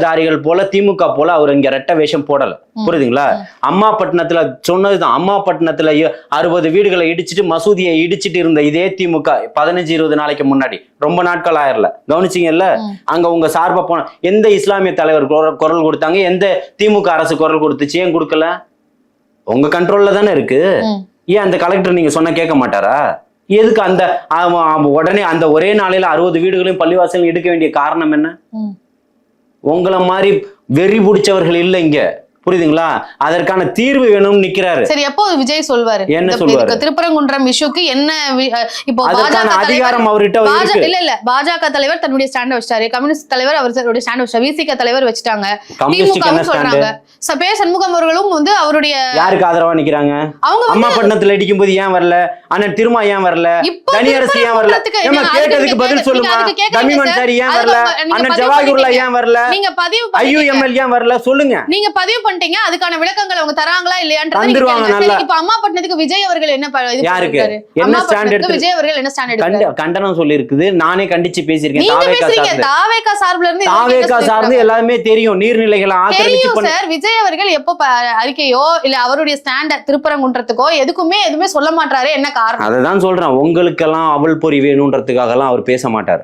பட்டதாரிகள் போல திமுக போல அவர் இங்க ரெட்ட வேஷம் போடல. புரியுதுங்களா? அம்மாபட்டினத்துல சொன்னதுதான். அம்மாபட்டினத்துல 60 வீடுகளை இடிச்சிட்டு மசூதியை இடிச்சிட்டு இருந்த இதே திமுக 15-20 நாளைக்கு முன்னாடி, ரொம்ப நாட்கள் ஆயிரல, கவனிச்சிங்கல்ல? அங்க உங்க சார்பா போன எந்த இஸ்லாமிய தலைவர் குரல் கொடுத்தாங்க? எந்த திமுக அரசு குரல் கொடுத்துச்சு? ஏன் கொடுக்கல? உங்க கண்ட்ரோல்ல தானே இருக்கு. ஏன் அந்த கலெக்டர் நீங்க சொன்ன கேட்க மாட்டாரா? எதுக்கு அந்த உடனே அந்த ஒரே நாளையில 60 வீடுகளையும் பள்ளிவாசலும் எடுக்க வேண்டிய காரணம் என்ன? உங்களை மாதிரி வெறி பிடிச்சவர்கள் இல்ல இங்க, புரியுதுங்களா? அதற்கான தீர்வு வேணும்னு நிக்கிறாரு. சரி, எப்போ விஜய் சொல்வாரு என்ன சொல்வாரு? திருப்பரங்குன்றம் இஷ்யூக்கு என்ன இப்போ அதிகாரம் அவர்கிட்ட இருக்கு. இல்ல பாஜக தலைவர் தன்னுடைய ஸ்டாண்ட் வச்சாரு, கம்யூனிஸ்ட் தலைவர் அவருடைய ஸ்டாண்ட் வச்சாரு, விசிக தலைவர் வச்சுட்டாங்க, திமுக சொல்றாங்க. பே. சண்முகம் அவர்களும் வந்து அவருடைய யாருக்கு ஆதரவா நிக்கிறாங்க? அம்மாபட்டினத்துல அடிக்கும் போது ஏன் வரல? அண்ணன் திருமா ஏன் வரல? தனியரசு ஏன் வரல? கேட்டதுக்கு பதில் சொல்லுங்க. தமிழ் அன்சாரி ஏன் வரல? அண்ணன் ஜவாஹிருல்லா ஏன் வரல? நீங்க பதிவு ஐயுஎம்எல் ஏன் வரல? சொல்லுங்க. நீங்க பதிவு பண்ணிட்டீங்க, அதுக்கான விளக்கங்கள் அவங்க தராங்களா இல்லையான்றது. இப்ப அம்மாபட்டினத்துக்கு விஜய் அவர்கள் என்ன யாருக்கு என்ன ஸ்டாண்ட் எடுத்து விஜய் அவர்கள் என்ன ஸ்டாண்ட் எடுத்து கண்டனம் சொல்லி இருக்குது? நானே கண்டிச்சு பேசியிருக்கேன். தாவேகா சார்புல இருந்து தாவேகா சார்ந்து எல்லாமே தெரியும். நீர்நிலைகளை ஆக்கிரமிச்சு சார் விஜய் அவர்கள் எப்போ அறிக்கையோ இல்ல அவருடைய ஸ்டாண்ட் திருப்பரங்குன்றத்துக்கோ எதுவுமே சொல்ல மாட்டாரு. என்ன காரணம்? அதான் சொல்றேன். உங்களுக்கெல்லாம் அவள் பொறி வேணும்ன்றதுக்காக எல்லாம் அவர் பேச மாட்டாரு.